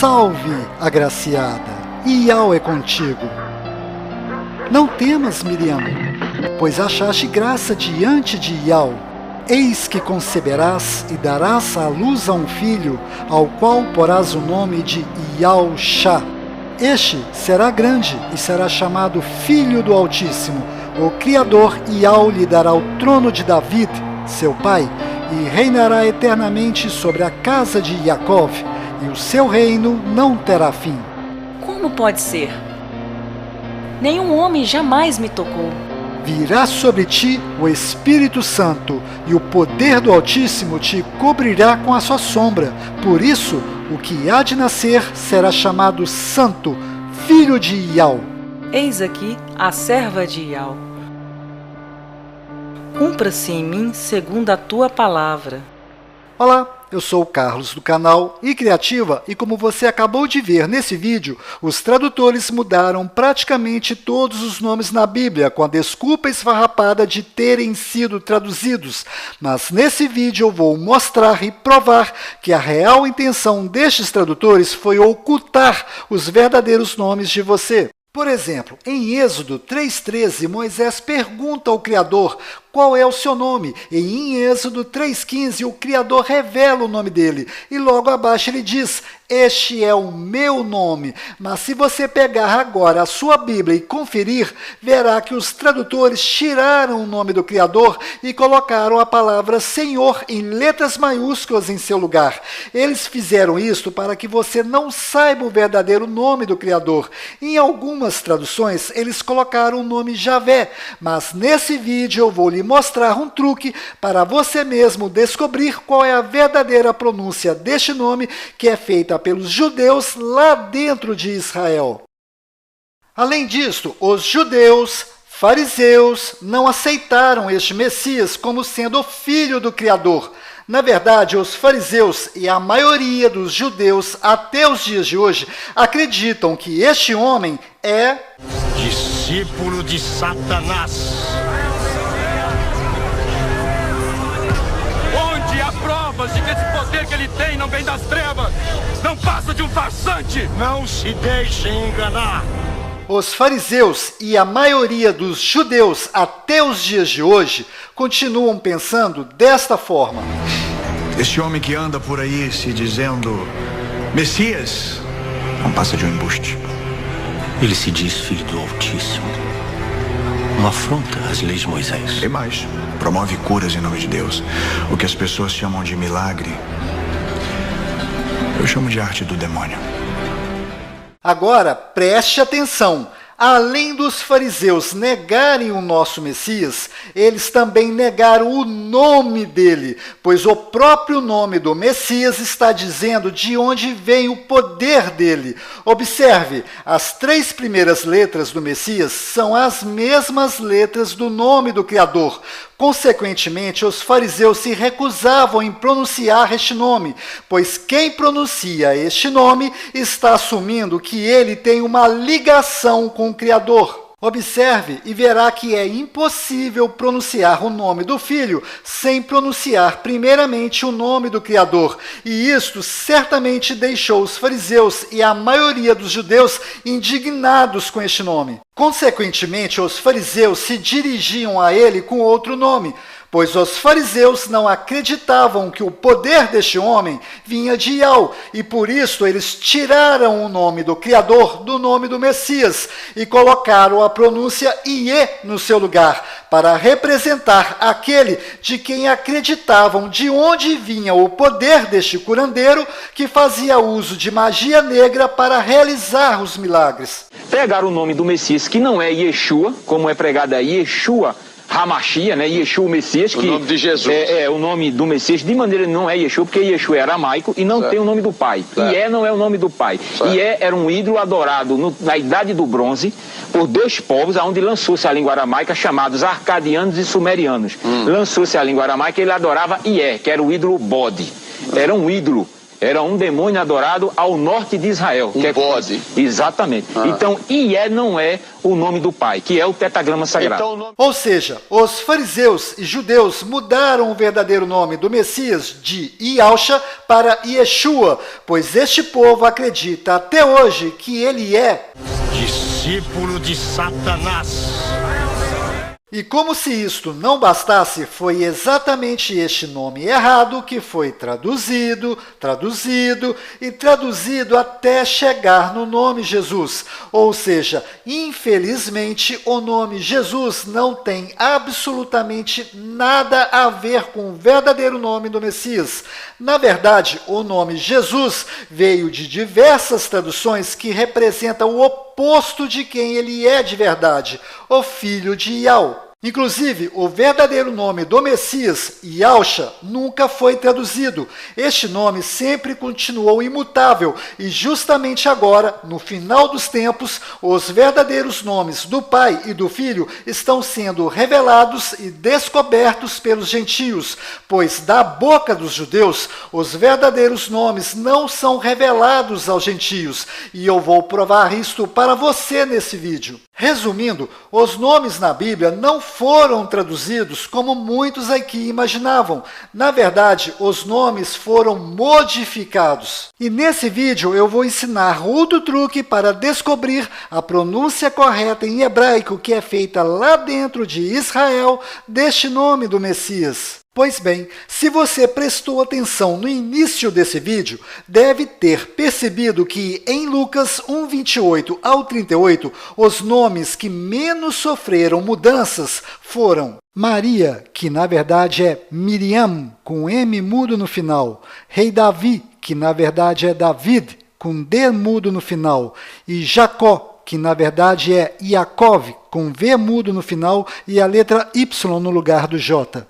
Salve, agraciada, Iau é contigo. Não temas, Miriam, pois achaste graça diante de Iau. Eis que conceberás e darás à luz a um filho, ao qual porás o nome de Iau-Shá. Este será grande e será chamado Filho do Altíssimo. O Criador Iau lhe dará o trono de David, seu pai, e reinará eternamente sobre a casa de Jacó, e o seu reino não terá fim. Como pode ser? Nenhum homem jamais me tocou. Virá sobre ti o Espírito Santo, e o poder do Altíssimo te cobrirá com a sua sombra. Por isso, o que há de nascer será chamado Santo, Filho de Iau. Eis aqui a serva de Iau. Cumpra-se em mim segundo a tua palavra. Olá, eu sou o Carlos do canal iCriativa e como você acabou de ver nesse vídeo, os tradutores mudaram praticamente todos os nomes na Bíblia com a desculpa esfarrapada de terem sido traduzidos. Mas nesse vídeo eu vou mostrar e provar que a real intenção destes tradutores foi ocultar os verdadeiros nomes de você. Por exemplo, em Êxodo 3,13, Moisés pergunta ao Criador qual é o seu nome, e em Êxodo 3,15 o Criador revela o nome dele, e logo abaixo ele diz, este é o meu nome. Mas se você pegar agora a sua Bíblia e conferir, verá que os tradutores tiraram o nome do Criador e colocaram a palavra Senhor em letras maiúsculas em seu lugar. Eles fizeram isto para que você não saiba o verdadeiro nome do Criador. Em algumas traduções, eles colocaram o nome Javé, mas nesse vídeo eu vou lhe mostrar um truque para você mesmo descobrir qual é a verdadeira pronúncia deste nome que é feita pelos judeus lá dentro de Israel. Além disto, os judeus, fariseus, não aceitaram este Messias como sendo o filho do Criador. Na verdade, os fariseus e a maioria dos judeus até os dias de hoje acreditam que este homem é discípulo de Satanás. Onde há provas de que esse poder que ele tem não vem das trevas, não passa de um farsante. Não se deixe enganar. Os fariseus e a maioria dos judeus até os dias de hoje continuam pensando desta forma. Este homem que anda por aí se dizendo Messias não passa de um embuste. Ele se diz filho do Altíssimo. Uma afronta às leis de Moisés. E mais, promove curas em nome de Deus. O que as pessoas chamam de milagre, eu chamo de arte do demônio. Agora, preste atenção. Além dos fariseus negarem o nosso Messias, eles também negaram o nome dele, pois o próprio nome do Messias está dizendo de onde vem o poder dele. Observe, as 3 primeiras letras do Messias são as mesmas letras do nome do Criador. Consequentemente, os fariseus se recusavam em pronunciar este nome, pois quem pronuncia este nome está assumindo que ele tem uma ligação com o Criador. Observe e verá que é impossível pronunciar o nome do Filho sem pronunciar primeiramente o nome do Criador. E isto certamente deixou os fariseus e a maioria dos judeus indignados com este nome. Consequentemente, os fariseus se dirigiam a ele com outro nome, pois os fariseus não acreditavam que o poder deste homem vinha de Iau, e por isso eles tiraram o nome do Criador do nome do Messias e colocaram a pronúncia Iê no seu lugar, para representar aquele de quem acreditavam de onde vinha o poder deste curandeiro que fazia uso de magia negra para realizar os milagres. Pegaram o nome do Messias, que não é Yeshua, como é pregado aí, Yeshua Hamashia, né? Yeshua, o Messias, que o nome de Jesus. É o nome do Messias, de maneira não é Yeshua, porque Yeshua é aramaico e não tem o nome do pai. Ié não é o nome do pai. Ié era um ídolo adorado na Idade do Bronze por 2 povos, onde lançou-se a língua aramaica, chamados arcadianos e sumerianos. Lançou-se a língua aramaica e ele adorava Ié, que era o ídolo bode. Era um ídolo era um demônio adorado ao norte de Israel. Um bode. Exatamente. Então, Ié não é o nome do pai, que é o tetragrama sagrado. Então, Ou seja, os fariseus e judeus mudaram o verdadeiro nome do Messias de Yahusha para Yeshua, pois este povo acredita até hoje que ele é Discípulo de Satanás. E como se isto não bastasse, foi exatamente este nome errado que foi traduzido até chegar no nome Jesus. Ou seja, infelizmente, o nome Jesus não tem absolutamente nada a ver com o verdadeiro nome do Messias. Na verdade, o nome Jesus veio de diversas traduções que representam o oposto de quem ele é de verdade, o filho de Yahweh. Inclusive, o verdadeiro nome do Messias, Yahusha, nunca foi traduzido. Este nome sempre continuou imutável e justamente agora, no final dos tempos, os verdadeiros nomes do Pai e do Filho estão sendo revelados e descobertos pelos gentios, pois da boca dos judeus, os verdadeiros nomes não são revelados aos gentios, e eu vou provar isto para você nesse vídeo. Resumindo, os nomes na Bíblia não foram traduzidos como muitos aqui imaginavam. Na verdade, os nomes foram modificados. E nesse vídeo eu vou ensinar outro truque para descobrir a pronúncia correta em hebraico que é feita lá dentro de Israel deste nome do Messias. Pois bem, se você prestou atenção no início desse vídeo, deve ter percebido que em Lucas 1:28 ao 38, os nomes que menos sofreram mudanças foram Maria, que na verdade é Miriam, com M mudo no final, Rei Davi, que na verdade é David, com D mudo no final, e Jacó, que na verdade é Yaakov, com V mudo no final e a letra Y no lugar do J.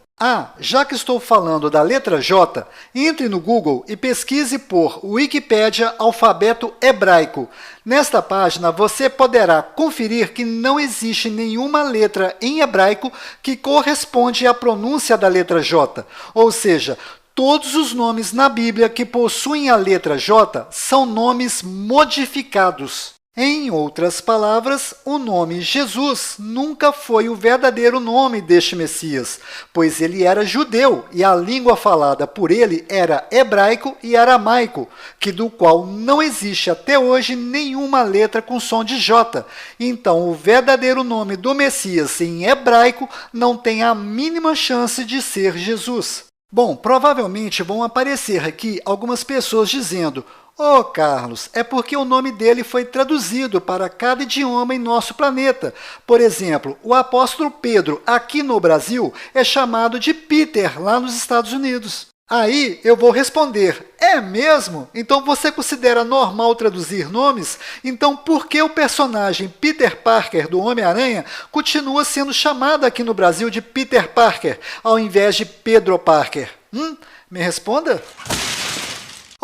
Já que estou falando da letra J, entre no Google e pesquise por Wikipédia alfabeto hebraico. Nesta página você poderá conferir que não existe nenhuma letra em hebraico que corresponde à pronúncia da letra J, ou seja, todos os nomes na Bíblia que possuem a letra J são nomes modificados. Em outras palavras, o nome Jesus nunca foi o verdadeiro nome deste Messias, pois ele era judeu e a língua falada por ele era hebraico e aramaico, que do qual não existe até hoje nenhuma letra com som de J. Então, o verdadeiro nome do Messias em hebraico não tem a mínima chance de ser Jesus. Bom, provavelmente vão aparecer aqui algumas pessoas dizendo: "Ô Carlos, é porque o nome dele foi traduzido para cada idioma em nosso planeta. Por exemplo, o apóstolo Pedro, aqui no Brasil, é chamado de Peter, lá nos Estados Unidos." Aí eu vou responder: é mesmo? Então você considera normal traduzir nomes? Então por que o personagem Peter Parker do Homem-Aranha continua sendo chamado aqui no Brasil de Peter Parker, ao invés de Pedro Parker? Me responda?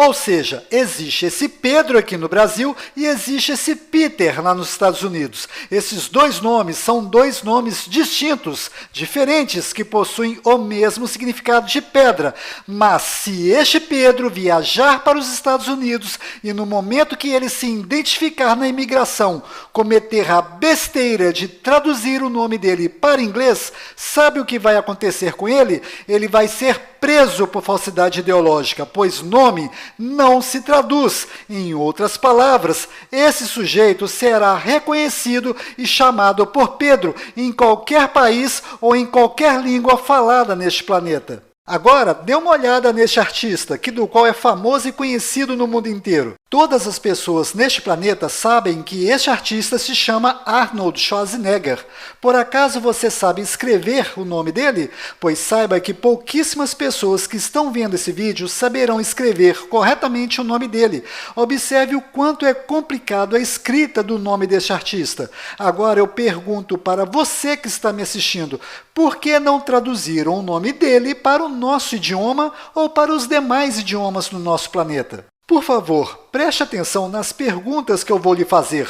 Ou seja, existe esse Pedro aqui no Brasil e existe esse Peter lá nos Estados Unidos. Esses dois nomes são dois nomes distintos, diferentes, que possuem o mesmo significado de pedra. Mas se este Pedro viajar para os Estados Unidos e no momento que ele se identificar na imigração, cometer a besteira de traduzir o nome dele para inglês, sabe o que vai acontecer com ele? Ele vai ser preso por falsidade ideológica, pois nome não se traduz. Em outras palavras, esse sujeito será reconhecido e chamado por Pedro em qualquer país ou em qualquer língua falada neste planeta. Agora, dê uma olhada neste artista, do qual é famoso e conhecido no mundo inteiro. Todas as pessoas neste planeta sabem que este artista se chama Arnold Schwarzenegger. Por acaso você sabe escrever o nome dele? Pois saiba que pouquíssimas pessoas que estão vendo esse vídeo saberão escrever corretamente o nome dele. Observe o quanto é complicado a escrita do nome deste artista. Agora eu pergunto para você que está me assistindo, por que não traduziram o nome dele para o nosso idioma ou para os demais idiomas do nosso planeta? Por favor, preste atenção nas perguntas que eu vou lhe fazer.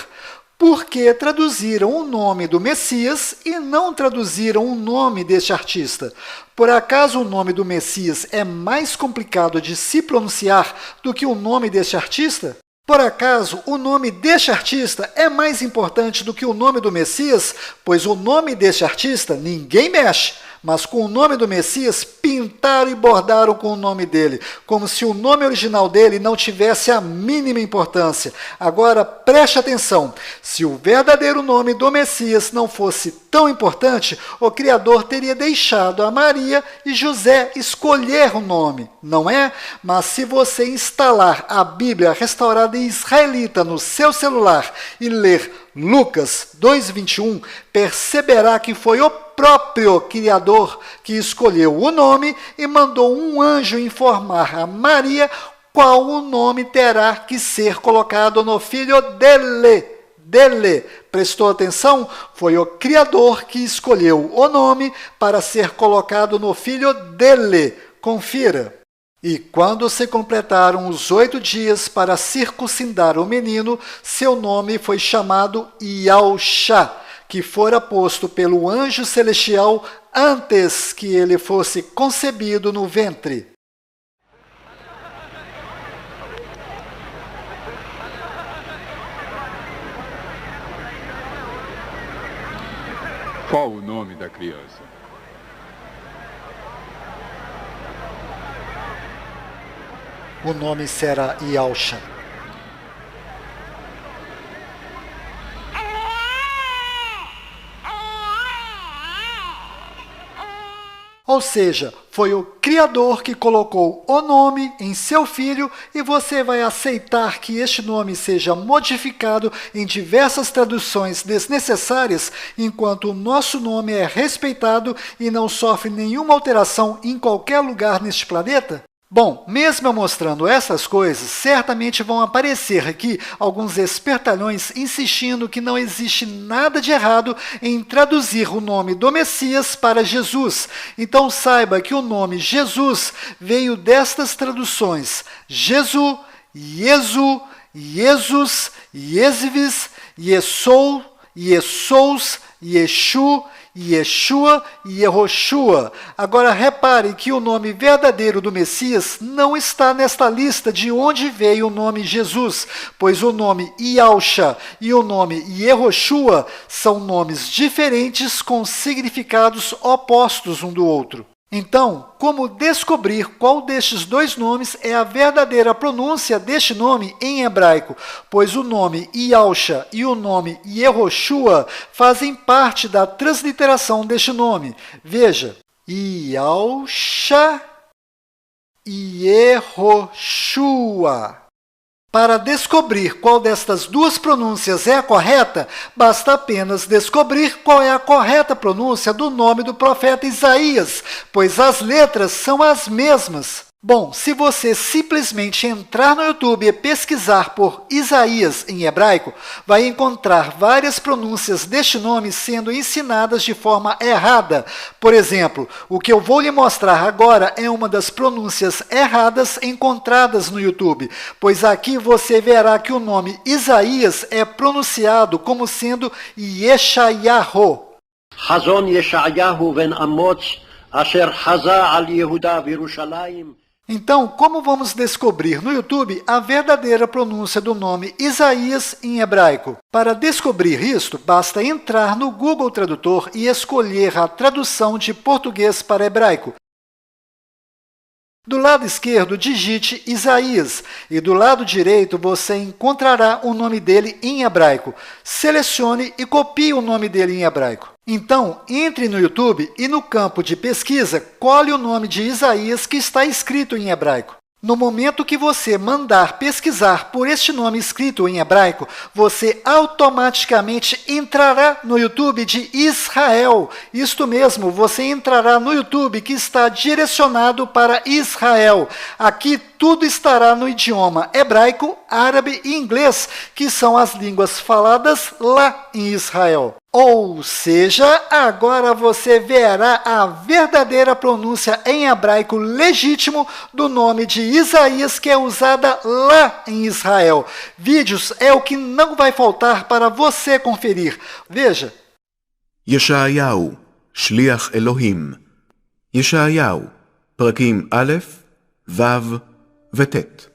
Porque traduziram o nome do Messias e não traduziram o nome deste artista. Por acaso o nome do Messias é mais complicado de se pronunciar do que o nome deste artista? Por acaso o nome deste artista é mais importante do que o nome do Messias? Pois o nome deste artista ninguém mexe, mas com o nome do Messias pintaram e bordaram com o nome dele, como se o nome original dele não tivesse a mínima importância. Agora preste atenção, se o verdadeiro nome do Messias não fosse tão importante, o Criador teria deixado a Maria e José escolher o nome, não é? Mas se você instalar a Bíblia restaurada em israelita no seu celular e ler Lucas 2:21, perceberá que foi o próprio Criador que escolheu o nome e mandou um anjo informar a Maria qual o nome terá que ser colocado no filho dele. Prestou atenção? Foi o Criador que escolheu o nome para ser colocado no filho dele. Confira. E quando se completaram os 8 dias para circuncidar o menino, seu nome foi chamado Iaúxa, que fora posto pelo anjo celestial antes que ele fosse concebido no ventre. Qual o nome da criança? O nome será Iaúxa. Ou seja, foi o Criador que colocou o nome em seu filho e você vai aceitar que este nome seja modificado em diversas traduções desnecessárias, enquanto o nosso nome é respeitado e não sofre nenhuma alteração em qualquer lugar neste planeta? Bom, mesmo eu mostrando essas coisas, certamente vão aparecer aqui alguns espertalhões insistindo que não existe nada de errado em traduzir o nome do Messias para Jesus. Então saiba que o nome Jesus veio destas traduções: Jesu, Iesu, Iesus, Iesvis, Iesou, Iesous, Yeshu, Yeshua e Yehoshua. Agora repare que o nome verdadeiro do Messias não está nesta lista de onde veio o nome Jesus, pois o nome Iaúxa e o nome Yehoshua são nomes diferentes com significados opostos um do outro. Então, como descobrir qual destes dois nomes é a verdadeira pronúncia deste nome em hebraico? Pois o nome Iaúxa e o nome Yehoshua fazem parte da transliteração deste nome. Veja, Iaúxa e Yehoshua. Para descobrir qual destas duas pronúncias é a correta, basta apenas descobrir qual é a correta pronúncia do nome do profeta Isaías, pois as letras são as mesmas. Bom, se você simplesmente entrar no YouTube e pesquisar por Isaías em hebraico, vai encontrar várias pronúncias deste nome sendo ensinadas de forma errada. Por exemplo, o que eu vou lhe mostrar agora é uma das pronúncias erradas encontradas no YouTube, pois aqui você verá que o nome Isaías é pronunciado como sendo Yeshayahu. Hazon Yeshayahu ben Amoz, asher haza al Yehuda v'Yerushalayim. Então, como vamos descobrir no YouTube a verdadeira pronúncia do nome Isaías em hebraico? Para descobrir isto, basta entrar no Google Tradutor e escolher a tradução de português para hebraico. Do lado esquerdo, digite Isaías, e do lado direito você encontrará o nome dele em hebraico. Selecione e copie o nome dele em hebraico. Então, entre no YouTube e no campo de pesquisa, colhe o nome de Isaías que está escrito em hebraico. No momento que você mandar pesquisar por este nome escrito em hebraico, você automaticamente entrará no YouTube de Israel. Isto mesmo, você entrará no YouTube que está direcionado para Israel. Aqui tudo estará no idioma hebraico, árabe e inglês, que são as línguas faladas lá em Israel. Ou seja, agora você verá a verdadeira pronúncia em hebraico legítimo do nome de Isaías, que é usada lá em Israel. Vídeos é o que não vai faltar para você conferir. Veja. ישעיהו, שליח אלוהים. ישעיהו, פרקים א', ו' וט'.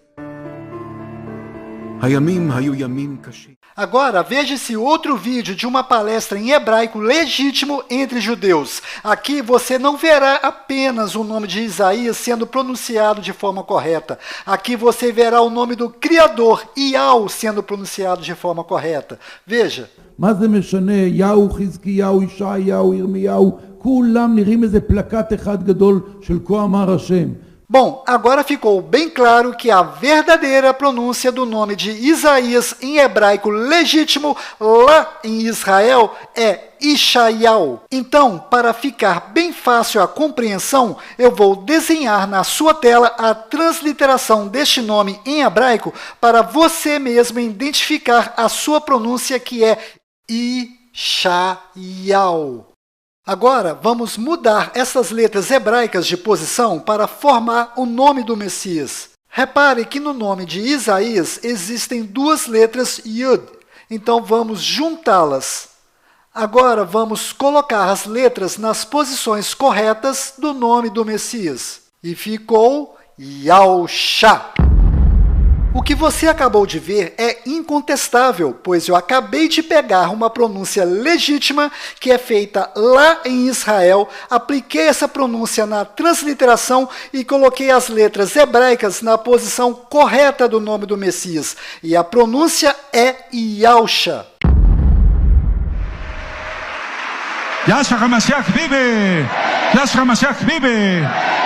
הימים היו ימים קשים. Agora, veja esse outro vídeo de uma palestra em hebraico legítimo entre judeus. Aqui você não verá apenas o nome de Isaías sendo pronunciado de forma correta. Aqui você verá o nome do Criador, Iau, sendo pronunciado de forma correta. Veja. מה זה משנה? יהו, חזקיהו, ישעיהו, ירמיהו, כולם נראים איזה פלקט אחד גדול של כה אמר השם. Bom, agora ficou bem claro que a verdadeira pronúncia do nome de Isaías em hebraico legítimo lá em Israel é Ishaiau. Então, para ficar bem fácil a compreensão, eu vou desenhar na sua tela a transliteração deste nome em hebraico para você mesmo identificar a sua pronúncia, que é Ishaiau. Agora, vamos mudar essas letras hebraicas de posição para formar o nome do Messias. Repare que no nome de Isaías existem duas letras Yud, então vamos juntá-las. Agora, vamos colocar as letras nas posições corretas do nome do Messias. E ficou Yahushua. O que você acabou de ver é incontestável, pois eu acabei de pegar uma pronúncia legítima que é feita lá em Israel, apliquei essa pronúncia na transliteração e coloquei as letras hebraicas na posição correta do nome do Messias. E a pronúncia é Yahushua. Yashua HaMashiach Bibi! Yashua HaMashiach Bibi!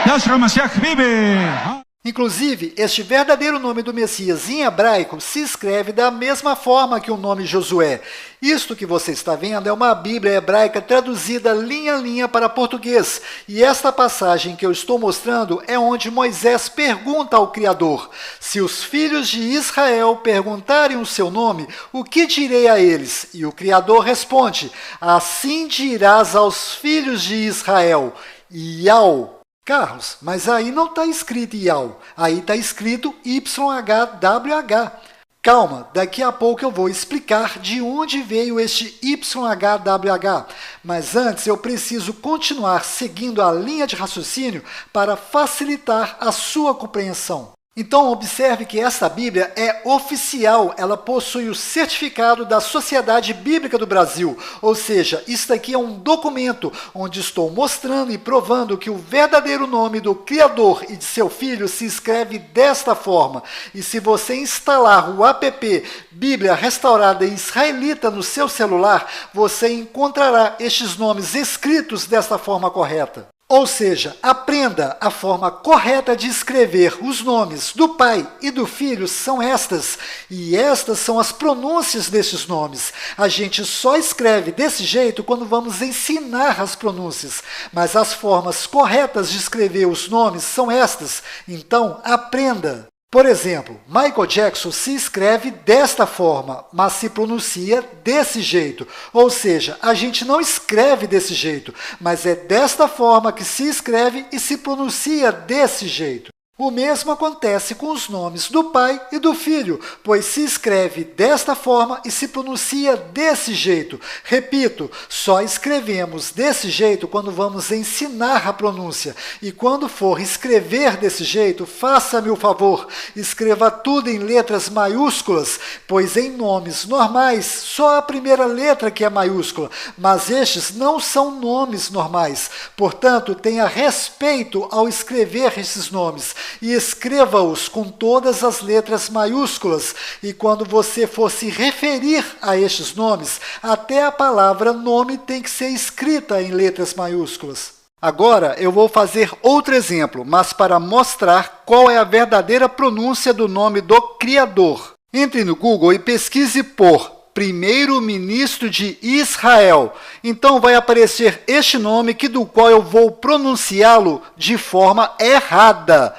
Yashua HaMashiach Bibi! Inclusive, este verdadeiro nome do Messias em hebraico se escreve da mesma forma que o nome Josué. Isto que você está vendo é uma Bíblia hebraica traduzida linha a linha para português. E esta passagem que eu estou mostrando é onde Moisés pergunta ao Criador: se os filhos de Israel perguntarem o seu nome, o que direi a eles? E o Criador responde: assim dirás aos filhos de Israel, Yau. Carlos, mas aí não está escrito Iau, aí está escrito YHWH. Calma, daqui a pouco eu vou explicar de onde veio este YHWH, mas antes eu preciso continuar seguindo a linha de raciocínio para facilitar a sua compreensão. Então, observe que esta Bíblia é oficial, ela possui o certificado da Sociedade Bíblica do Brasil, ou seja, isto aqui é um documento onde estou mostrando e provando que o verdadeiro nome do Criador e de seu Filho se escreve desta forma. E se você instalar o app Bíblia Restaurada Israelita no seu celular, você encontrará estes nomes escritos desta forma correta. Ou seja, aprenda a forma correta de escrever os nomes do Pai e do Filho são estas, e estas são as pronúncias desses nomes. A gente só escreve desse jeito quando vamos ensinar as pronúncias, mas as formas corretas de escrever os nomes são estas, então aprenda. Por exemplo, Michael Jackson se escreve desta forma, mas se pronuncia desse jeito. Ou seja, a gente não escreve desse jeito, mas é desta forma que se escreve e se pronuncia desse jeito. O mesmo acontece com os nomes do Pai e do Filho, pois se escreve desta forma e se pronuncia desse jeito. Repito, só escrevemos desse jeito quando vamos ensinar a pronúncia. E quando for escrever desse jeito, faça-me o favor, escreva tudo em letras maiúsculas, pois em nomes normais só a primeira letra que é maiúscula, mas estes não são nomes normais. Portanto, tenha respeito ao escrever esses nomes. E escreva-os com todas as letras maiúsculas, e quando você for se referir a estes nomes, até a palavra nome tem que ser escrita em letras maiúsculas. Agora eu vou fazer outro exemplo, mas para mostrar qual é a verdadeira pronúncia do nome do Criador. Entre no Google e pesquise por primeiro-ministro de Israel. Então vai aparecer este nome do qual eu vou pronunciá-lo de forma errada.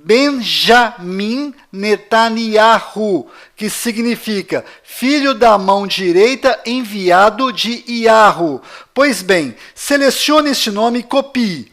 Benjamin Netanyahu, que significa filho da mão direita enviado de Yahu. Pois bem, selecione este nome e copie.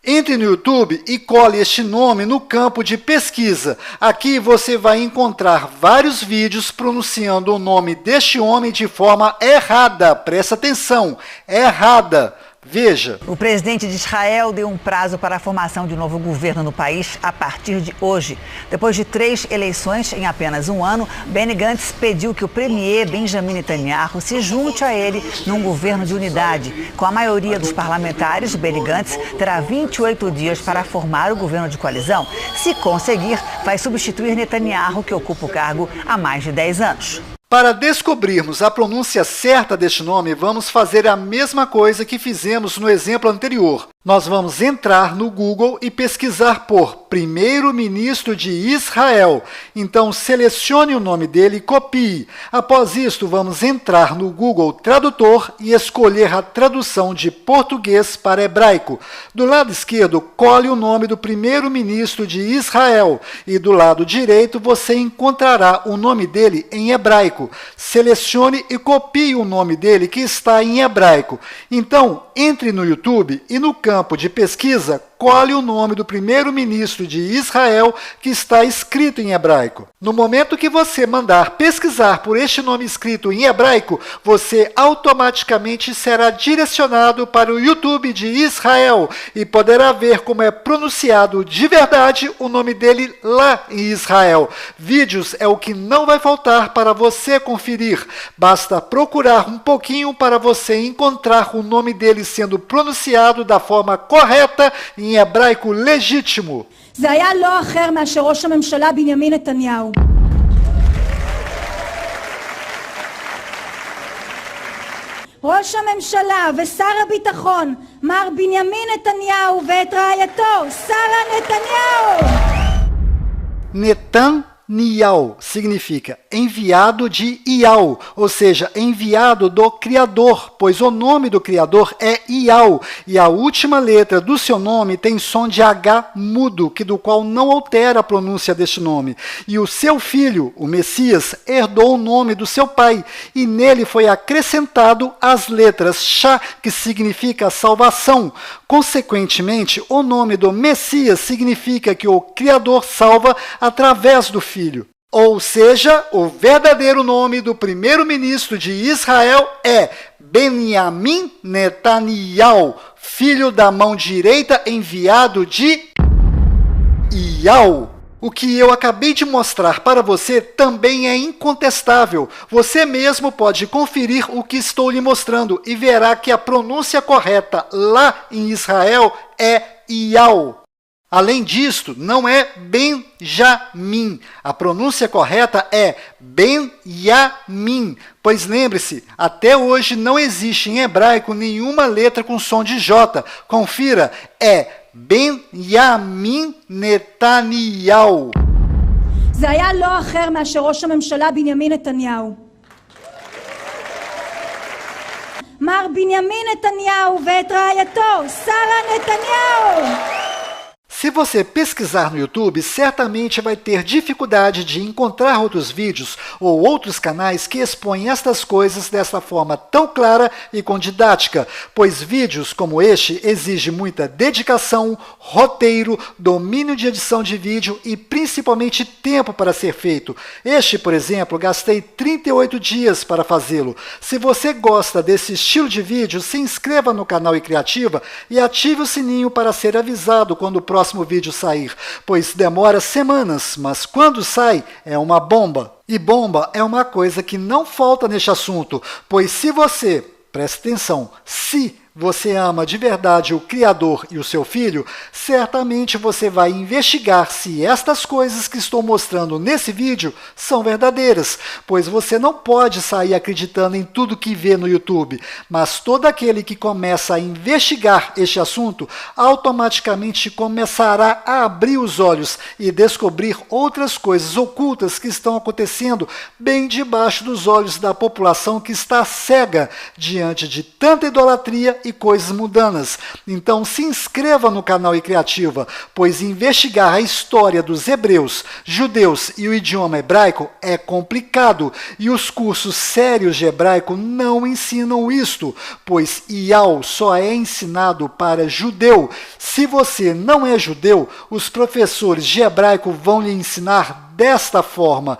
Entre no YouTube e cole este nome no campo de pesquisa. Aqui você vai encontrar vários vídeos pronunciando o nome deste homem de forma errada. Presta atenção, errada. Veja. O presidente de Israel deu um prazo para a formação de um novo governo no país a partir de hoje. Depois de 3 eleições em apenas um ano, Benny Gantz pediu que o premier Benjamin Netanyahu se junte a ele num governo de unidade. Com a maioria dos parlamentares, Benny Gantz terá 28 dias para formar o governo de coalizão. Se conseguir, vai substituir Netanyahu, que ocupa o cargo há mais de 10 anos. Para descobrirmos a pronúncia certa deste nome, vamos fazer a mesma coisa que fizemos no exemplo anterior. Nós vamos entrar no Google e pesquisar por primeiro-ministro de Israel. Então, selecione o nome dele e copie. Após isto, vamos entrar no Google Tradutor e escolher a tradução de português para hebraico. Do lado esquerdo, cole o nome do primeiro-ministro de Israel. E do lado direito, você encontrará o nome dele em hebraico. Selecione e copie o nome dele que está em hebraico. Então, entre no YouTube e no campo de pesquisa, cole o nome do primeiro-ministro de Israel que está escrito em hebraico. No momento que você mandar pesquisar por este nome escrito em hebraico, você automaticamente será direcionado para o YouTube de Israel e poderá ver como é pronunciado de verdade o nome dele lá em Israel. Vídeos é o que não vai faltar para você conferir. Basta procurar um pouquinho para você encontrar o nome dele sendo pronunciado da forma correta em hebraico legítimo. זה היה לא אחר מאשר ראש הממשלה בנימין נתניהו. ראש הממשלה ושר הביטחון מר בנימין נתניהו ואת רעייתו שרה נתניהו. Netanyahu significa enviado de Yahu, ou seja, enviado do Criador, pois o nome do Criador é Yahu, e a última letra do seu nome tem som de H mudo, do qual não altera a pronúncia deste nome. E o seu filho, o Messias, herdou o nome do seu pai, e nele foi acrescentado as letras Shah, que significa salvação. Consequentemente, o nome do Messias significa que o Criador salva através do Filho. Ou seja, o verdadeiro nome do primeiro-ministro de Israel é Benjamin Netanyahu, filho da mão direita enviado de Yahu. O que eu acabei de mostrar para você também é incontestável. Você mesmo pode conferir o que estou lhe mostrando e verá que a pronúncia correta lá em Israel é Yahu. Além disto, não é Benjamin. A pronúncia correta é Benjamin. Pois lembre-se, até hoje não existe em hebraico nenhuma letra com som de J. Confira, é Benjamin Netanyahu. זה היה לא אחר מאשר ראש הממשלה בנימין נתניהו. מר בנימין נתניהו ואת רעייתו שרה נתניהו. Se você pesquisar no YouTube, certamente vai ter dificuldade de encontrar outros vídeos ou outros canais que expõem estas coisas dessa forma tão clara e com didática, pois vídeos como este exigem muita dedicação, roteiro, domínio de edição de vídeo e principalmente tempo para ser feito. Este, por exemplo, gastei 38 dias para fazê-lo. Se você gosta desse estilo de vídeo, se inscreva no canal iCriativa e ative o sininho para ser avisado quando o próximo vídeo sair, pois demora semanas, mas quando sai é uma bomba. E bomba é uma coisa que não falta neste assunto, pois se você, preste atenção, se você ama de verdade o Criador e o seu Filho, certamente você vai investigar se estas coisas que estou mostrando nesse vídeo são verdadeiras, pois você não pode sair acreditando em tudo que vê no YouTube, mas todo aquele que começa a investigar este assunto automaticamente começará a abrir os olhos e descobrir outras coisas ocultas que estão acontecendo bem debaixo dos olhos da população que está cega diante de tanta idolatria e coisas mundanas. Então se inscreva no canal iCriativa, pois investigar a história dos hebreus, judeus e o idioma hebraico é complicado, e os cursos sérios de hebraico não ensinam isto, pois Ial só é ensinado para judeu. Se você não é judeu, os professores de hebraico vão lhe ensinar desta forma: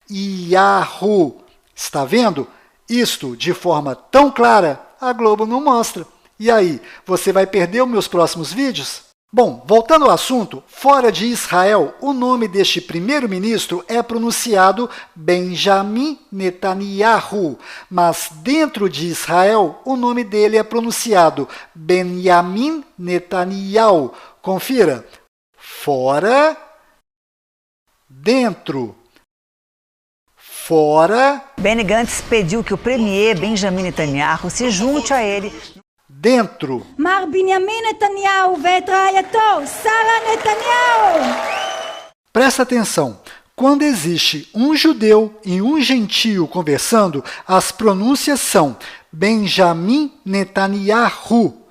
Yahu. Está vendo? Isto de forma tão clara, a Globo não mostra. E aí, você vai perder os meus próximos vídeos? Bom, voltando ao assunto, fora de Israel, o nome deste primeiro-ministro é pronunciado Benjamin Netanyahu, mas dentro de Israel, o nome dele é pronunciado Benjamin Netanyahu. Confira. Fora, dentro. Fora. Benny Gantz pediu que o premier Benjamin Netanyahu se junte a ele. Dentro. מר בנימין נתניהו ואת רעייתו, שרה נתניהו. Presta atenção. Quando existe um judeu e um gentio conversando, as pronúncias são Benjamin Netanyahu,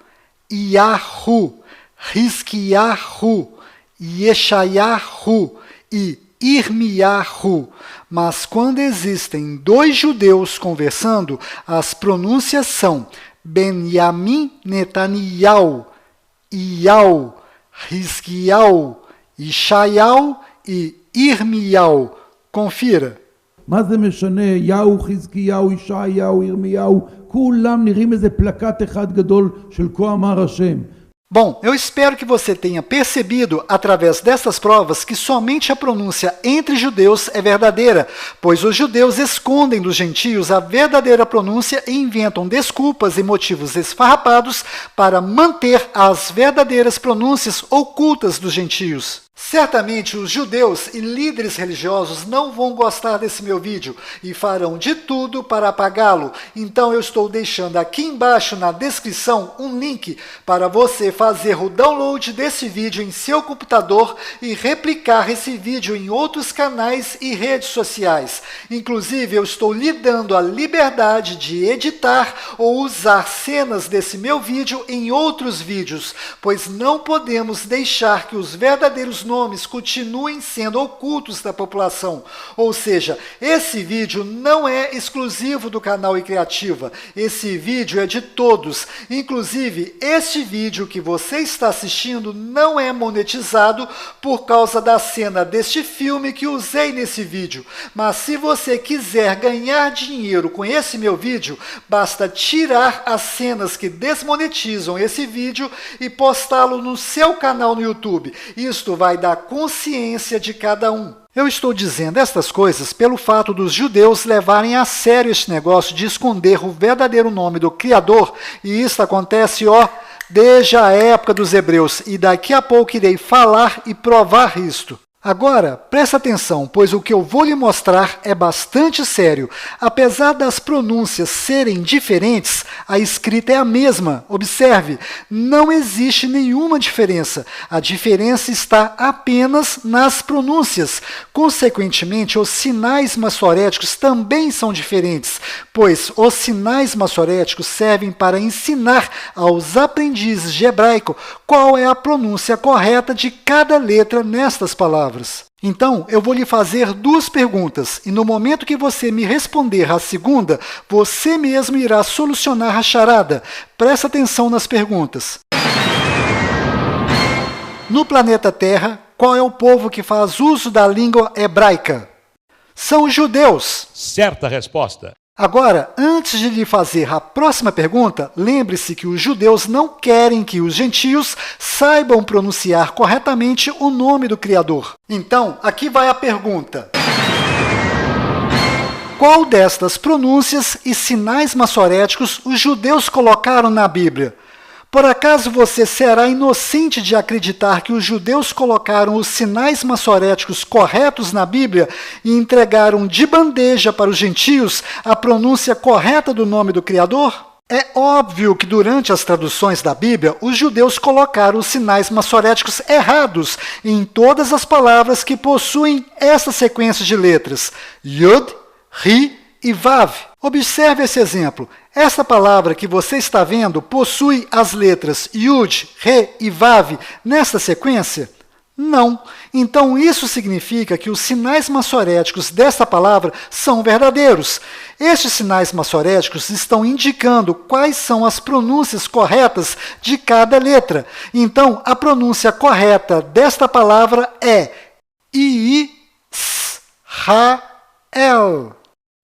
Yahu, Hizkiyahu, Yeshayahu e Irmiyahu. Mas quando existem dois judeus conversando, as pronúncias são Benjamin Netanyahu, Ial, Hizkiyahu, Yeshayahu e Irmiyahu. Confira. מה זה משנה? יהו, חזקיהו, ישעיהו, ירמיהו, כולם נראים איזה פלקט אחד גדול של כה אמר השם. Bom, eu espero que você tenha percebido, através dessas provas, que somente a pronúncia entre judeus é verdadeira, pois os judeus escondem dos gentios a verdadeira pronúncia e inventam desculpas e motivos esfarrapados para manter as verdadeiras pronúncias ocultas dos gentios. Certamente os judeus e líderes religiosos não vão gostar desse meu vídeo e farão de tudo para apagá-lo. Então eu estou deixando aqui embaixo na descrição um link para você fazer o download desse vídeo em seu computador e replicar esse vídeo em outros canais e redes sociais. Inclusive eu estou lhe dando a liberdade de editar ou usar cenas desse meu vídeo em outros vídeos, pois não podemos deixar que os verdadeiros nomes continuem sendo ocultos da população. Ou seja, esse vídeo não é exclusivo do canal iCriativa. Esse vídeo é de todos. Inclusive, este vídeo que você está assistindo não é monetizado por causa da cena deste filme que usei nesse vídeo. Mas se você quiser ganhar dinheiro com esse meu vídeo, basta tirar as cenas que desmonetizam esse vídeo e postá-lo no seu canal no YouTube. Isto vai dar consciência de cada um. Eu estou dizendo estas coisas pelo fato dos judeus levarem a sério este negócio de esconder o verdadeiro nome do Criador, e isso acontece, desde a época dos hebreus, e daqui a pouco irei falar e provar isto. Agora, presta atenção, pois o que eu vou lhe mostrar é bastante sério. Apesar das pronúncias serem diferentes, a escrita é a mesma. Observe, não existe nenhuma diferença. A diferença está apenas nas pronúncias. Consequentemente, os sinais maçoréticos também são diferentes, pois os sinais maçoréticos servem para ensinar aos aprendizes de hebraico qual é a pronúncia correta de cada letra nestas palavras. Então, eu vou lhe fazer duas perguntas, e no momento que você me responder a segunda, você mesmo irá solucionar a charada. Presta atenção nas perguntas. No planeta Terra, qual é o povo que faz uso da língua hebraica? São os judeus. Certa resposta. Agora, antes de lhe fazer a próxima pergunta, lembre-se que os judeus não querem que os gentios saibam pronunciar corretamente o nome do Criador. Então, aqui vai a pergunta. Qual destas pronúncias e sinais maçoréticos os judeus colocaram na Bíblia? Por acaso você será inocente de acreditar que os judeus colocaram os sinais maçoréticos corretos na Bíblia e entregaram de bandeja para os gentios a pronúncia correta do nome do Criador? É óbvio que durante as traduções da Bíblia, os judeus colocaram os sinais maçoréticos errados em todas as palavras que possuem essa sequência de letras, Yud, Ri e Vav. Observe esse exemplo. Essa palavra que você está vendo possui as letras Yud, Re e Vav nesta sequência? Não. Então isso significa que os sinais massoréticos desta palavra são verdadeiros. Estes sinais massoréticos estão indicando quais são as pronúncias corretas de cada letra. Então, a pronúncia correta desta palavra é Israel.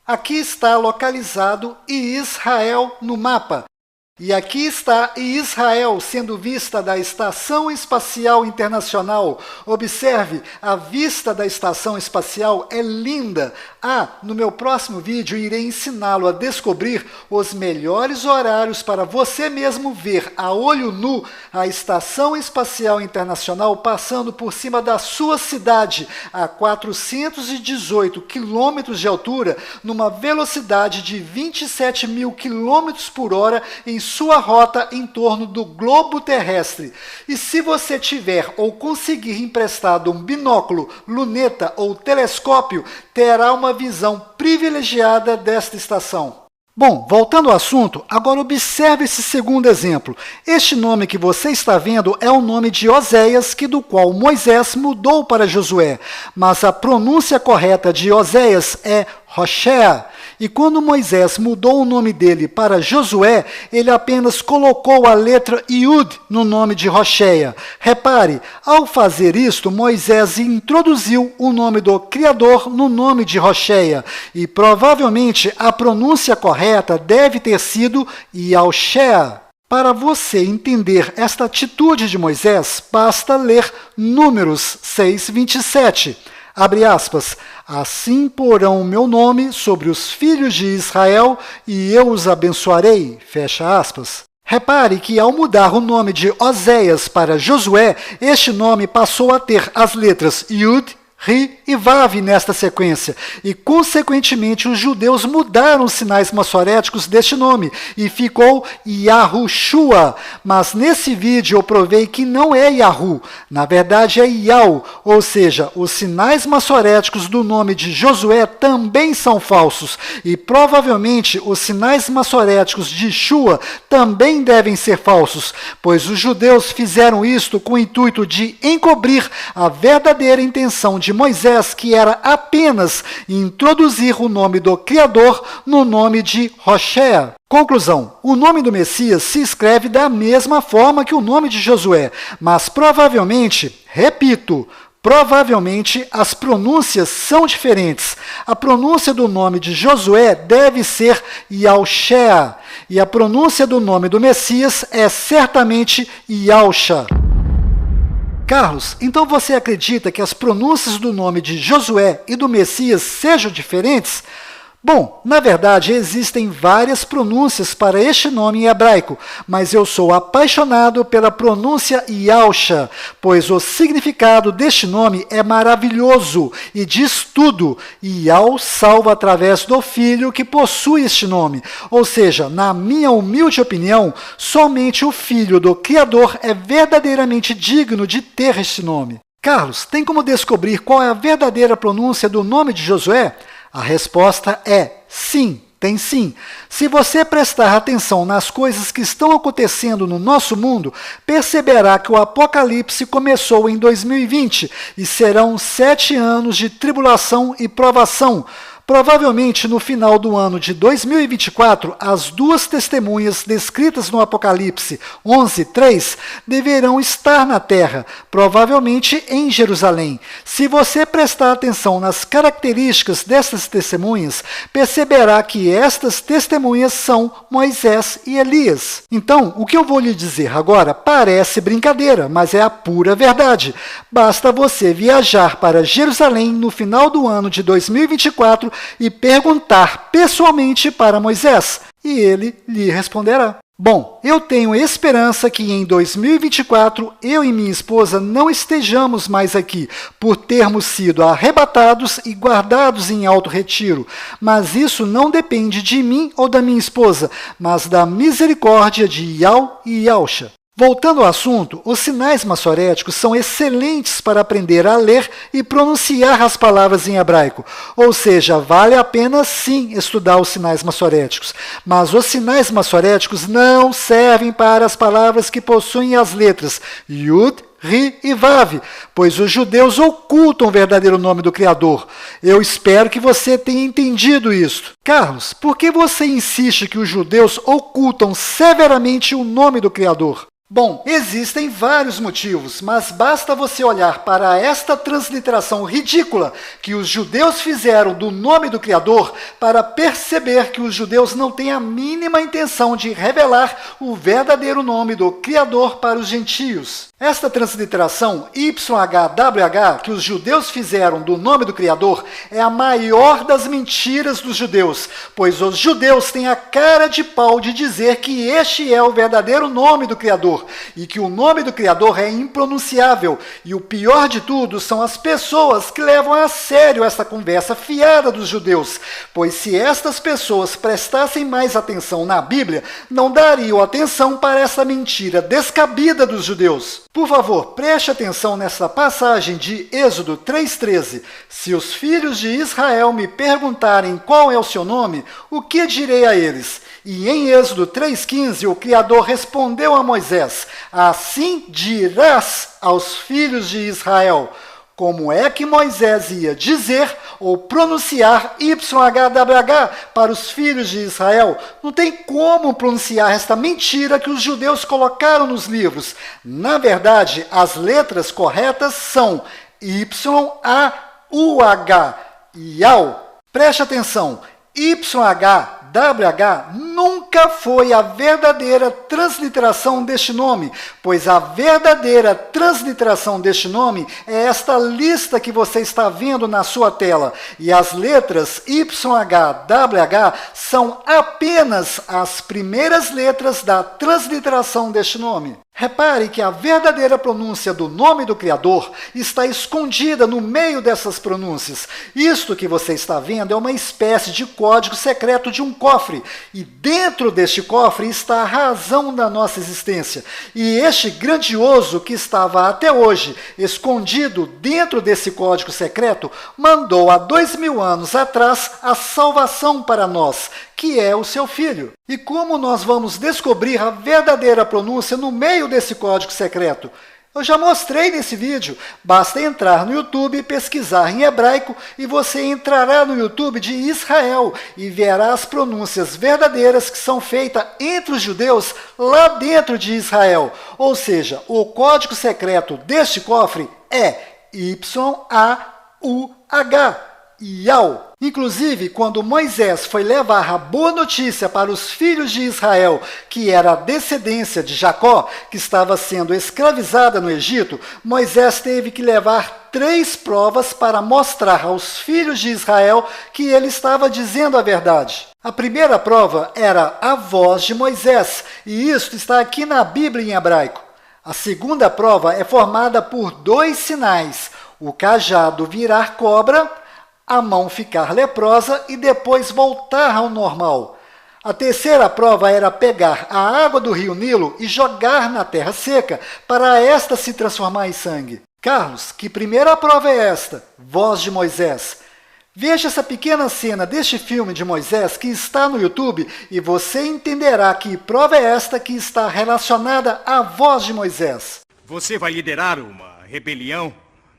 Aqui está localizado Israel no mapa. E aqui está Israel sendo vista da Estação Espacial Internacional. Observe, a vista da Estação Espacial é linda. No meu próximo vídeo irei ensiná-lo a descobrir os melhores horários para você mesmo ver a olho nu a Estação Espacial Internacional passando por cima da sua cidade a 418 quilômetros de altura, numa velocidade de 27 mil quilômetros por hora em sua rota em torno do globo terrestre. E se você tiver ou conseguir emprestado um binóculo, luneta ou telescópio, terá uma visão privilegiada desta estação. Bom, voltando ao assunto, agora observe esse segundo exemplo. Este nome que você está vendo é o nome de Oséias, do qual Moisés mudou para Josué. Mas a pronúncia correta de Oséias é Hoshea. E quando Moisés mudou o nome dele para Josué, ele apenas colocou a letra Yud no nome de Hoshea. Repare, ao fazer isto, Moisés introduziu o nome do Criador no nome de Hoshea. E provavelmente a pronúncia correta deve ter sido Yahushua. Para você entender esta atitude de Moisés, basta ler Números 6:27. Abre aspas, assim porão o meu nome sobre os filhos de Israel e eu os abençoarei, fecha aspas. Repare que ao mudar o nome de Oséias para Josué, este nome passou a ter as letras Yud, Ri e Vav nesta sequência, e consequentemente os judeus mudaram os sinais massoréticos deste nome, e ficou Yahushua, mas nesse vídeo eu provei que não é Yahu, na verdade é Yau, ou seja, os sinais massoréticos do nome de Josué também são falsos, e provavelmente os sinais massoréticos de Shua também devem ser falsos, pois os judeus fizeram isto com o intuito de encobrir a verdadeira intenção de Moisés, que era apenas introduzir o nome do Criador no nome de Hoshea. Conclusão, o nome do Messias se escreve da mesma forma que o nome de Josué, mas provavelmente, repito, provavelmente as pronúncias são diferentes. A pronúncia do nome de Josué deve ser Yahushua, e a pronúncia do nome do Messias é certamente Yahusha. Carlos, então você acredita que as pronúncias do nome de Josué e do Messias sejam diferentes? Bom, na verdade existem várias pronúncias para este nome em hebraico, mas eu sou apaixonado pela pronúncia Yahusha, pois o significado deste nome é maravilhoso e diz tudo. Yah salva através do Filho que possui este nome, ou seja, na minha humilde opinião, somente o Filho do Criador é verdadeiramente digno de ter este nome. Carlos, tem como descobrir qual é a verdadeira pronúncia do nome de Josué? A resposta é sim, tem sim. Se você prestar atenção nas coisas que estão acontecendo no nosso mundo, perceberá que o Apocalipse começou em 2020 e serão 7 anos de tribulação e provação. Provavelmente, no final do ano de 2024, as duas testemunhas descritas no Apocalipse 11:3 deverão estar na terra, provavelmente em Jerusalém. Se você prestar atenção nas características dessas testemunhas, perceberá que estas testemunhas são Moisés e Elias. Então, o que eu vou lhe dizer agora parece brincadeira, mas é a pura verdade. Basta você viajar para Jerusalém no final do ano de 2024 e perguntar pessoalmente para Moisés, e ele lhe responderá. Bom, eu tenho esperança que em 2024 eu e minha esposa não estejamos mais aqui, por termos sido arrebatados e guardados em alto retiro, mas isso não depende de mim ou da minha esposa, mas da misericórdia de Yah e Yahusha. Voltando ao assunto, os sinais maçoréticos são excelentes para aprender a ler e pronunciar as palavras em hebraico. Ou seja, vale a pena sim estudar os sinais maçoréticos. Mas os sinais maçoréticos não servem para as palavras que possuem as letras Yud, Ri e Vav, pois os judeus ocultam o verdadeiro nome do Criador. Eu espero que você tenha entendido isso. Carlos, por que você insiste que os judeus ocultam severamente o nome do Criador? Bom, existem vários motivos, mas basta você olhar para esta transliteração ridícula que os judeus fizeram do nome do Criador para perceber que os judeus não têm a mínima intenção de revelar o verdadeiro nome do Criador para os gentios. Esta transliteração YHWH que os judeus fizeram do nome do Criador é a maior das mentiras dos judeus, pois os judeus têm a cara de pau de dizer que este é o verdadeiro nome do Criador e que o nome do Criador é impronunciável. E o pior de tudo são as pessoas que levam a sério essa conversa fiada dos judeus, pois se estas pessoas prestassem mais atenção na Bíblia, não dariam atenção para essa mentira descabida dos judeus. Por favor, preste atenção nessa passagem de Êxodo 3,13. Se os filhos de Israel me perguntarem qual é o seu nome, o que direi a eles? E em Êxodo 3,15, o Criador respondeu a Moisés: assim dirás aos filhos de Israel. Como é que Moisés ia dizer ou pronunciar YHWH para os filhos de Israel? Não tem como pronunciar esta mentira que os judeus colocaram nos livros. Na verdade, as letras corretas são YAUH. Yau. Preste atenção. YHWH nunca foi a verdadeira transliteração deste nome, pois a verdadeira transliteração deste nome é esta lista que você está vendo na sua tela. E as letras YHWH são apenas as primeiras letras da transliteração deste nome. Repare que a verdadeira pronúncia do nome do Criador está escondida no meio dessas pronúncias. Isto que você está vendo é uma espécie de código secreto de um cofre. E dentro deste cofre está a razão da nossa existência. E este grandioso que estava até hoje escondido dentro desse código secreto mandou há 2000 anos atrás a salvação para nós, que é o seu Filho. E como nós vamos descobrir a verdadeira pronúncia no meio desse código secreto? Eu já mostrei nesse vídeo. Basta entrar no YouTube e pesquisar em hebraico e você entrará no YouTube de Israel e verá as pronúncias verdadeiras que são feitas entre os judeus lá dentro de Israel. Ou seja, o código secreto deste cofre é YAUH. Yau. Inclusive, quando Moisés foi levar a boa notícia para os filhos de Israel, que era a descendência de Jacó, que estava sendo escravizada no Egito, Moisés teve que levar 3 provas para mostrar aos filhos de Israel que ele estava dizendo a verdade. A primeira prova era a voz de Moisés, e isso está aqui na Bíblia em hebraico. A segunda prova é formada por 2 sinais: o cajado virar cobra, a mão ficar leprosa e depois voltar ao normal. A terceira prova era pegar a água do rio Nilo e jogar na terra seca, para esta se transformar em sangue. Carlos, que primeira prova é esta? Voz de Moisés. Veja essa pequena cena deste filme de Moisés que está no YouTube e você entenderá que prova é esta que está relacionada à voz de Moisés. Você vai liderar uma rebelião?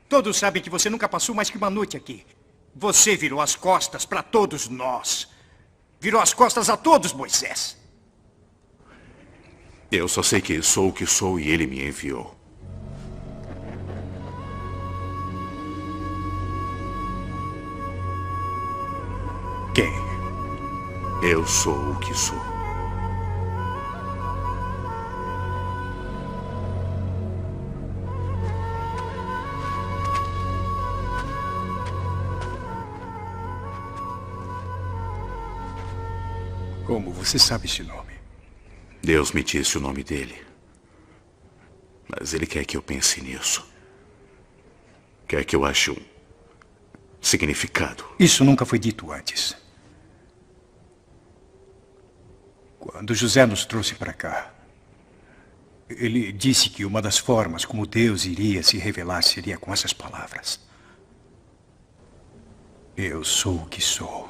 Todos sabem que você nunca passou mais que uma noite aqui. Você virou as costas para todos nós. Virou as costas a todos, Moisés. Eu só sei que sou o que sou e ele me enviou. Quem? Eu sou o que sou. Como você sabe esse nome? Deus me disse o nome dele. Mas ele quer que eu pense nisso. Quer que eu ache um significado. Isso nunca foi dito antes. Quando José nos trouxe para cá, Ele disse que uma das formas como Deus iria se revelar seria com essas palavras. Eu sou o que sou.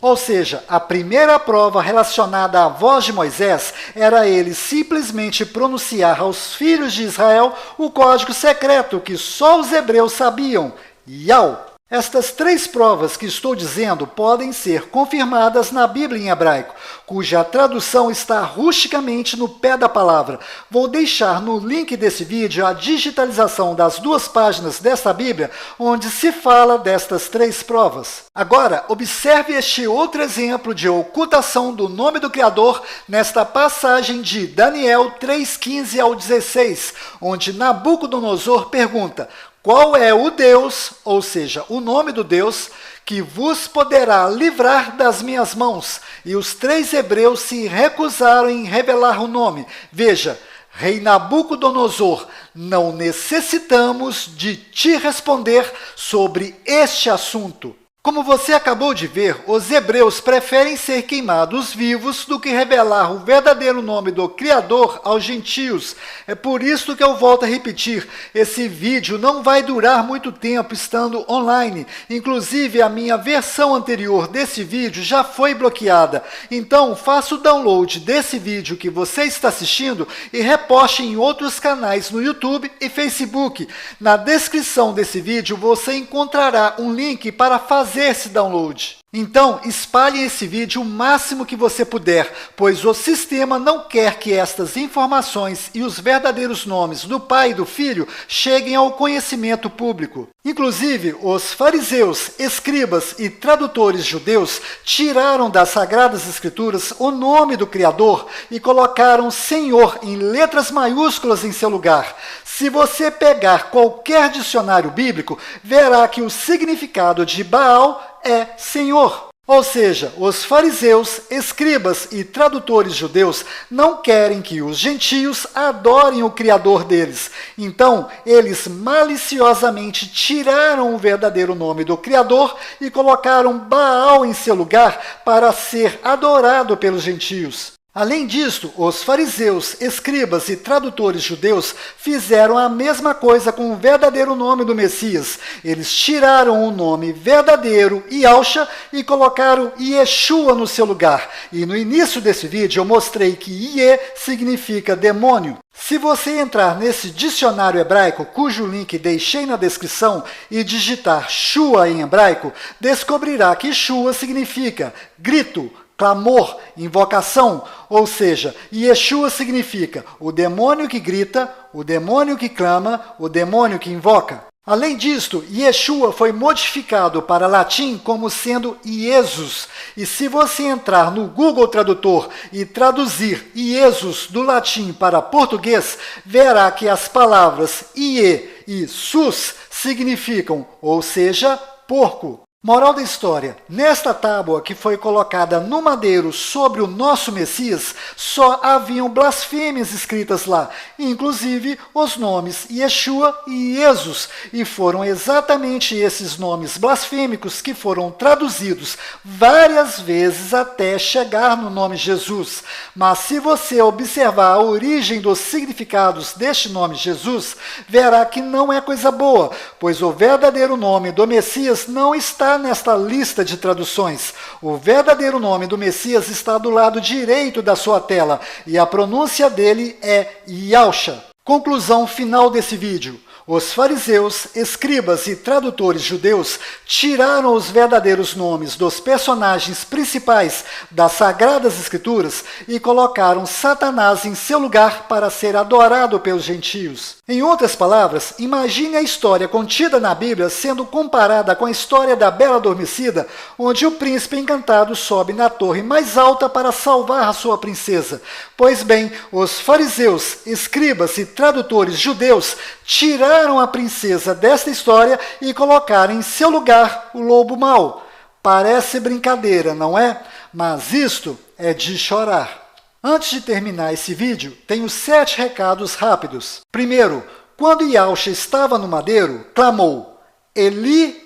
Ou seja, a primeira prova relacionada à voz de Moisés era ele simplesmente pronunciar aos filhos de Israel o código secreto que só os hebreus sabiam, Yau. Estas 3 provas que estou dizendo podem ser confirmadas na Bíblia em hebraico, cuja tradução está rusticamente no pé da palavra. Vou deixar no link desse vídeo a digitalização das 2 páginas desta Bíblia, onde se fala destas 3 provas. Agora, observe este outro exemplo de ocultação do nome do Criador nesta passagem de Daniel 3:15 ao 16, onde Nabucodonosor pergunta: qual é o Deus, ou seja, o nome do Deus, que vos poderá livrar das minhas mãos? E os 3 hebreus se recusaram em revelar o nome. Veja, rei Nabucodonosor, não necessitamos de te responder sobre este assunto. Como você acabou de ver, os hebreus preferem ser queimados vivos do que revelar o verdadeiro nome do Criador aos gentios. É por isso que eu volto a repetir, esse vídeo não vai durar muito tempo estando online. Inclusive, a minha versão anterior desse vídeo já foi bloqueada. Então, faça o download desse vídeo que você está assistindo e reposte em outros canais no YouTube e Facebook. Na descrição desse vídeo, você encontrará um link para fazer esse download. Então, espalhe esse vídeo o máximo que você puder, pois o sistema não quer que estas informações e os verdadeiros nomes do Pai e do Filho cheguem ao conhecimento público. Inclusive, os fariseus, escribas e tradutores judeus tiraram das Sagradas Escrituras o nome do Criador e colocaram Senhor em letras maiúsculas em seu lugar. Se você pegar qualquer dicionário bíblico, verá que o significado de Baal é Senhor. Ou seja, os fariseus, escribas e tradutores judeus não querem que os gentios adorem o Criador deles. Então, eles maliciosamente tiraram o verdadeiro nome do Criador e colocaram Baal em seu lugar para ser adorado pelos gentios. Além disso, os fariseus, escribas e tradutores judeus fizeram a mesma coisa com o verdadeiro nome do Messias. Eles tiraram o nome verdadeiro, Yahusha, e colocaram Yeshua no seu lugar. E no início desse vídeo eu mostrei que Ye significa demônio. Se você entrar nesse dicionário hebraico, cujo link deixei na descrição, e digitar Shua em hebraico, descobrirá que Shua significa grito, clamor, invocação, ou seja, Yeshua significa o demônio que grita, o demônio que clama, o demônio que invoca. Além disto, Yeshua foi modificado para latim como sendo Iesus. E se você entrar no Google Tradutor e traduzir Iesus do latim para português, verá que as palavras Ie e Sus significam, ou seja, porco. Moral da história, nesta tábua que foi colocada no madeiro sobre o nosso Messias, só haviam blasfêmias escritas lá, inclusive os nomes Yeshua e Jesus, e foram exatamente esses nomes blasfêmicos que foram traduzidos várias vezes até chegar no nome Jesus. Mas se você observar a origem dos significados deste nome Jesus, verá que não é coisa boa, pois o verdadeiro nome do Messias não está nesta lista de traduções. O verdadeiro nome do Messias está do lado direito da sua tela e a pronúncia dele é Yahusha. Conclusão final desse vídeo. Os fariseus, escribas e tradutores judeus tiraram os verdadeiros nomes dos personagens principais das Sagradas Escrituras e colocaram Satanás em seu lugar para ser adorado pelos gentios. Em outras palavras, imagine a história contida na Bíblia sendo comparada com a história da Bela Adormecida, onde o príncipe encantado sobe na torre mais alta para salvar a sua princesa. Pois bem, os fariseus, escribas e tradutores judeus tiraram a princesa desta história e colocaram em seu lugar o lobo mau. Parece brincadeira, não é? Mas isto é de chorar. Antes de terminar esse vídeo, tenho 7 recados rápidos. Primeiro, quando Yahusha estava no madeiro, clamou Eli,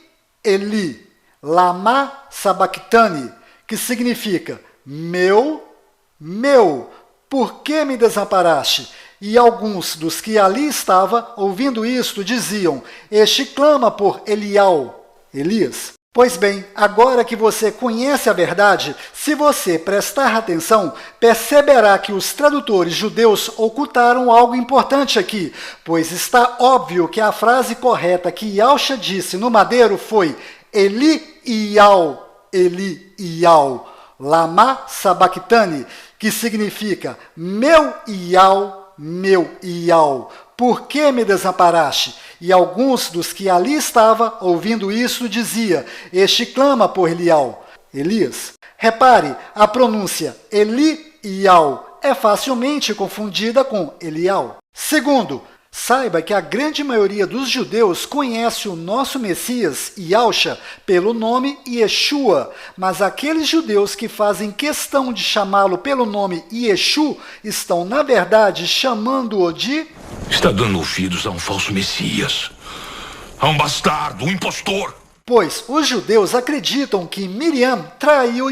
Eli, lama sabachthani, que significa meu, por que me desamparaste? E alguns dos que ali estavam, ouvindo isto, diziam, este clama por Elias. Pois bem, agora que você conhece a verdade, se você prestar atenção, perceberá que os tradutores judeus ocultaram algo importante aqui, pois está óbvio que a frase correta que Yahshua disse no madeiro foi Eli-Iau, Lama Sabactani, que significa meu Iau, por que me desamparaste? E alguns dos que ali estavam, ouvindo isso, dizia, este clama por Elias. Repare, a pronúncia Eli-Iau é facilmente confundida com Elial. Segundo, saiba que a grande maioria dos judeus conhece o nosso Messias, Yahshua, pelo nome Yeshua, mas aqueles judeus que fazem questão de chamá-lo pelo nome Yeshu estão, na verdade, chamando-o de... Está dando ouvidos a um falso Messias, a um bastardo, um impostor. Pois os judeus acreditam que Miriam traiu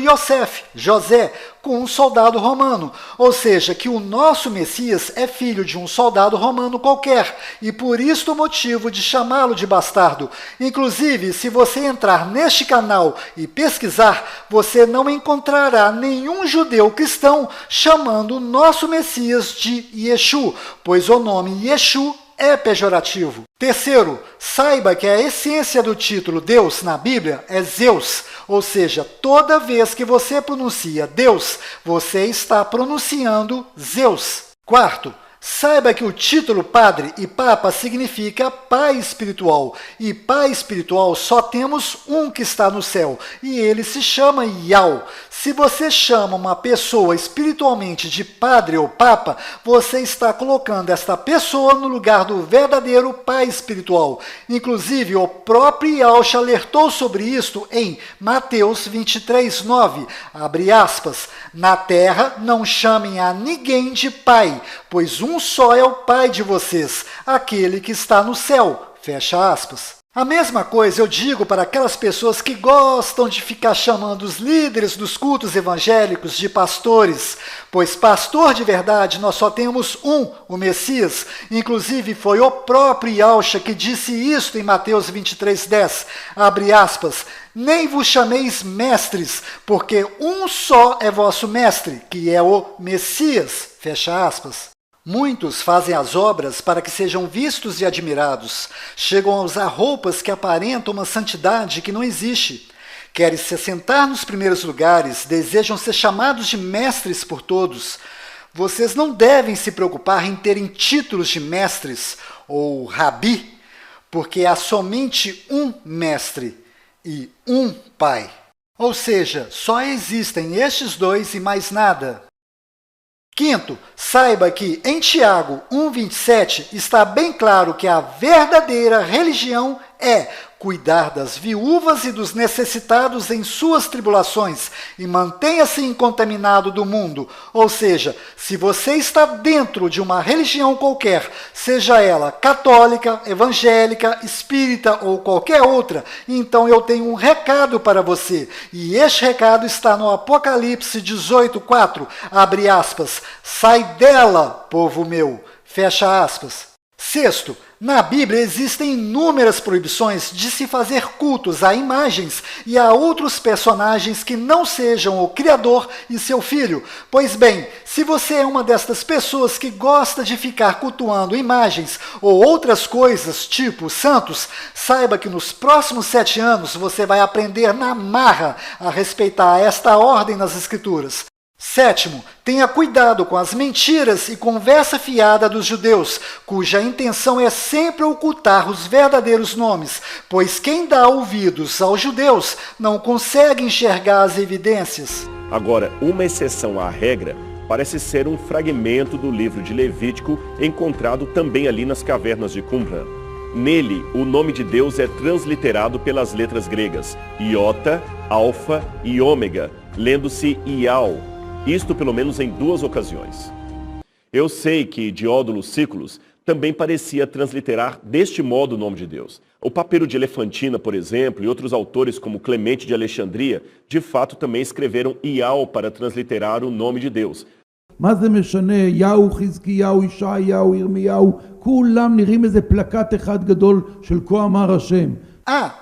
José, com um soldado romano, ou seja, que o nosso Messias é filho de um soldado romano qualquer, e por isso o motivo de chamá-lo de bastardo. Inclusive, se você entrar neste canal e pesquisar, você não encontrará nenhum judeu cristão chamando o nosso Messias de Yeshu, pois o nome Yeshu é pejorativo. Terceiro, saiba que a essência do título Deus na Bíblia é Zeus, ou seja, toda vez que você pronuncia Deus, você está pronunciando Zeus. Quarto, saiba que o título Padre e Papa significa Pai Espiritual, e Pai Espiritual só temos um que está no céu, e ele se chama Yau. Se você chama uma pessoa espiritualmente de Padre ou Papa, você está colocando esta pessoa no lugar do verdadeiro Pai Espiritual. Inclusive, o próprio Yahshua alertou sobre isto em Mateus 23:9, abre aspas, na terra não chamem a ninguém de Pai, pois um só é o Pai de vocês, aquele que está no céu. Fecha aspas. A mesma coisa eu digo para aquelas pessoas que gostam de ficar chamando os líderes dos cultos evangélicos de pastores, pois pastor de verdade nós só temos um, o Messias. Inclusive foi o próprio Yahshua que disse isto em Mateus 23:10, abre aspas, nem vos chameis mestres, porque um só é vosso mestre, que é o Messias, fecha aspas. Muitos fazem as obras para que sejam vistos e admirados. Chegam a usar roupas que aparentam uma santidade que não existe. Querem se assentar nos primeiros lugares, desejam ser chamados de mestres por todos. Vocês não devem se preocupar em terem títulos de mestres ou rabi, porque há somente um mestre e um pai. Ou seja, só existem estes dois e mais nada. Quinto, saiba que em Tiago 1:27 está bem claro que a verdadeira religião é cuidar das viúvas e dos necessitados em suas tribulações e mantenha-se incontaminado do mundo. Ou seja, se você está dentro de uma religião qualquer, seja ela católica, evangélica, espírita ou qualquer outra, então eu tenho um recado para você. E este recado está no Apocalipse 18:4, abre aspas, sai dela, povo meu, fecha aspas. Sexto, na Bíblia existem inúmeras proibições de se fazer cultos a imagens e a outros personagens que não sejam o Criador e seu Filho. Pois bem, se você é uma destas pessoas que gosta de ficar cultuando imagens ou outras coisas, tipo santos, saiba que nos próximos 7 anos você vai aprender na marra a respeitar esta ordem nas Escrituras. Sétimo, tenha cuidado com as mentiras e conversa fiada dos judeus, cuja intenção é sempre ocultar os verdadeiros nomes, pois quem dá ouvidos aos judeus não consegue enxergar as evidências. Agora, uma exceção à regra parece ser um fragmento do livro de Levítico encontrado também ali nas cavernas de Qumran. Nele, o nome de Deus é transliterado pelas letras gregas, iota, alfa e ômega, lendo-se Iau. Isto pelo menos em 2 ocasiões. Eu sei que Diódono Sículos também parecia transliterar deste modo o nome de Deus. O Papiro de Elefantina, por exemplo, e outros autores como Clemente de Alexandria, de fato também escreveram Iau para transliterar o nome de Deus. מה זה משנה? יהו, חזקיהו, ישעיהו, ירמיהו, כולם נראים איזה פלקט אחד גדול של כה אמר השם.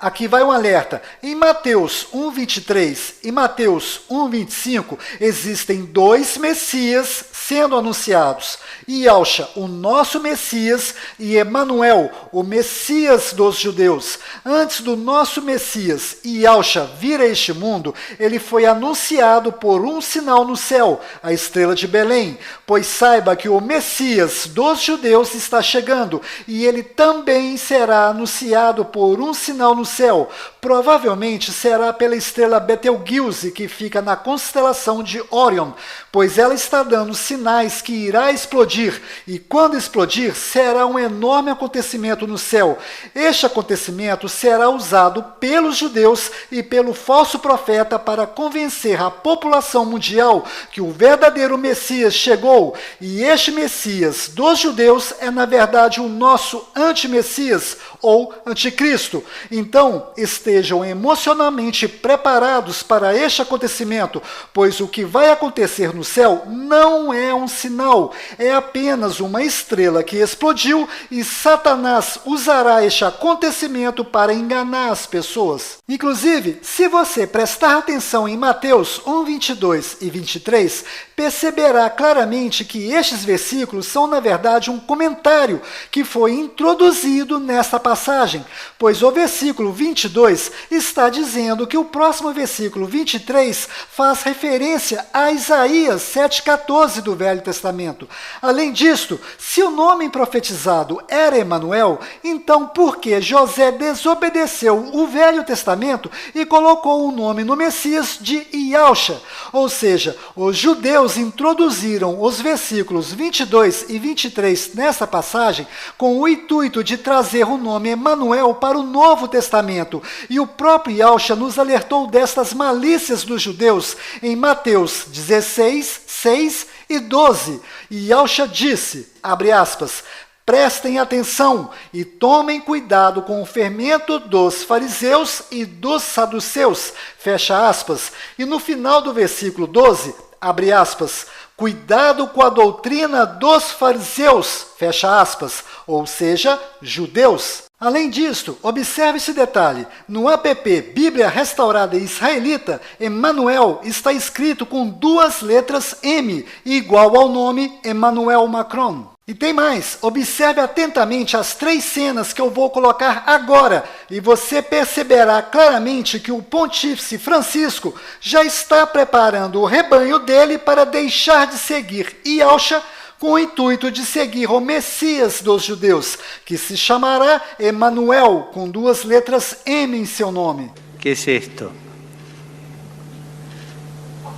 Aqui vai um alerta. Em Mateus 1:23 e Mateus 1:25 existem dois Messias sendo anunciados. Yahshua, o nosso Messias, e Emanuel, o Messias dos judeus. Antes do nosso Messias, Yahshua, vir a este mundo, ele foi anunciado por um sinal no céu, a estrela de Belém. Pois saiba que o Messias dos judeus está chegando, e ele também será anunciado por um sinal no céu. Provavelmente será pela estrela Betelgeuse, que fica na constelação de Órion, pois ela está dando sinais que irá explodir, e quando explodir, será um enorme acontecimento no céu. Este acontecimento será usado pelos judeus e pelo falso profeta para convencer a população mundial que o verdadeiro Messias chegou, e este Messias dos judeus é, na verdade, o nosso anti-Messias, ou anticristo. Então, estejam emocionalmente preparados para este acontecimento, pois o que vai acontecer no céu não é um sinal, é apenas uma estrela que explodiu, e Satanás usará este acontecimento para enganar as pessoas. Inclusive, se você prestar atenção em Mateus 1:22 e 23, perceberá claramente que estes versículos são, na verdade, um comentário que foi introduzido nesta passagem, pois o versículo 22 está dizendo que o próximo versículo 23 faz referência a Isaías 7:14 do Velho Testamento. Além disto, se o nome profetizado era Emanuel, então por que José desobedeceu o Velho Testamento e colocou o nome no Messias de Yahshua? Ou seja, os judeus introduziram os versículos 22 e 23 nessa passagem com o intuito de trazer o nome Emanuel para o Novo Testamento, e o próprio Yahshua nos alertou destas malícias dos judeus em Mateus 16, 6 e 12. E Yahshua disse, abre aspas, prestem atenção e tomem cuidado com o fermento dos fariseus e dos saduceus, fecha aspas. E no final do versículo 12, abre aspas, cuidado com a doutrina dos fariseus, fecha aspas, ou seja, judeus. Além disto, observe esse detalhe. No app Bíblia Restaurada Israelita, Emanuel está escrito com 2 letras M, igual ao nome Emmanuel Macron. E tem mais, observe atentamente as 3 cenas que eu vou colocar agora, e você perceberá claramente que o pontífice Francisco já está preparando o rebanho dele para deixar de seguir Yahshua com o intuito de seguir o Messias dos judeus, que se chamará Emanuel, com 2 letras M em seu nome. ¿Qué es esto?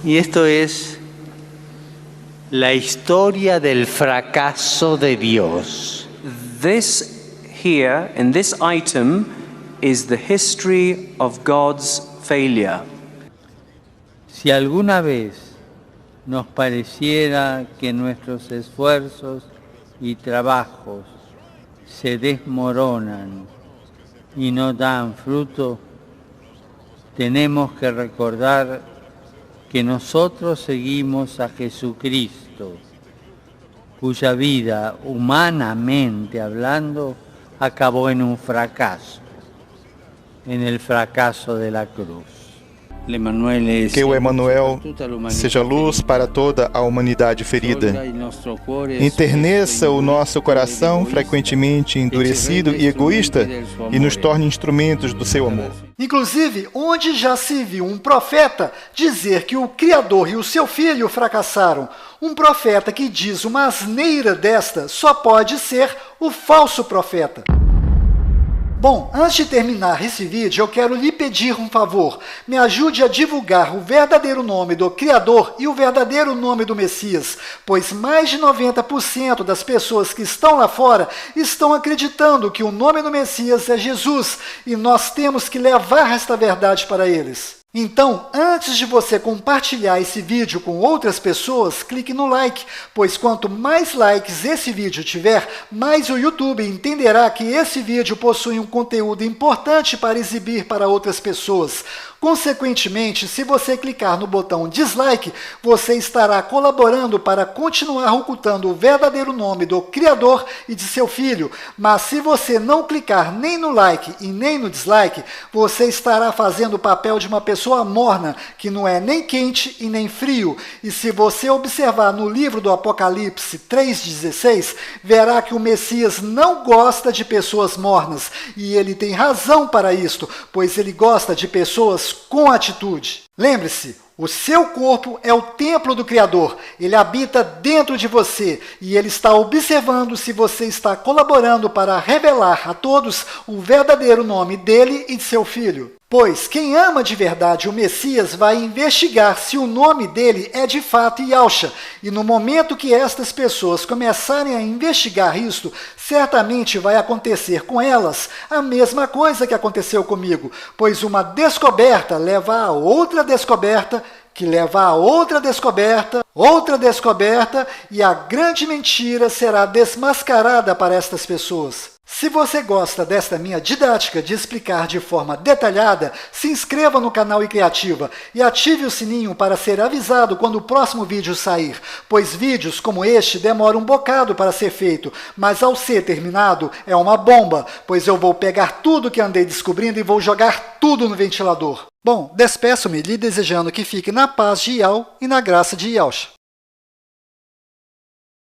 Y esto es la historia del fracaso de Dios. This here, in this item, is the history of God's failure. Si alguna vez nos pareciera que nuestros esfuerzos y trabajos se desmoronan y no dan fruto, tenemos que recordar que nosotros seguimos a Jesucristo, cuya vida, humanamente hablando, acabó en un fracaso, en el fracaso de la cruz. Que o Emanuel seja luz para toda a humanidade ferida. Enterneça o nosso coração, frequentemente endurecido e egoísta, e nos torne instrumentos do seu amor. Inclusive, onde já se viu um profeta dizer que o Criador e o seu Filho fracassaram? Um profeta que diz uma asneira desta só pode ser o falso profeta. Bom, antes de terminar esse vídeo, eu quero lhe pedir um favor. Me ajude a divulgar o verdadeiro nome do Criador e o verdadeiro nome do Messias, pois mais de 90% das pessoas que estão lá fora estão acreditando que o nome do Messias é Jesus, e nós temos que levar esta verdade para eles. Então, antes de você compartilhar esse vídeo com outras pessoas, clique no like, pois quanto mais likes esse vídeo tiver, mais o YouTube entenderá que esse vídeo possui um conteúdo importante para exibir para outras pessoas. Consequentemente, se você clicar no botão dislike, você estará colaborando para continuar ocultando o verdadeiro nome do Criador e de seu Filho. Mas se você não clicar nem no like e nem no dislike, você estará fazendo o papel de uma pessoa morna, que não é nem quente e nem frio. E se você observar no livro do Apocalipse 3,16, verá que o Messias não gosta de pessoas mornas. E ele tem razão para isto, pois ele gosta de pessoas com atitude. Lembre-se, o seu corpo é o templo do Criador. Ele habita dentro de você e ele está observando se você está colaborando para revelar a todos o verdadeiro nome dele e de seu Filho. Pois quem ama de verdade o Messias vai investigar se o nome dele é de fato Yahshua. E no momento que estas pessoas começarem a investigar isto, certamente vai acontecer com elas a mesma coisa que aconteceu comigo. Pois uma descoberta leva a outra descoberta, que leva a outra descoberta, e a grande mentira será desmascarada para estas pessoas. Se você gosta desta minha didática de explicar de forma detalhada, se inscreva no canal iCriativa e ative o sininho para ser avisado quando o próximo vídeo sair, pois vídeos como este demoram um bocado para ser feito, mas ao ser terminado é uma bomba, pois eu vou pegar tudo que andei descobrindo e vou jogar tudo no ventilador. Bom, despeço-me lhe desejando que fique na paz de Yahweh e na graça de Yahshua.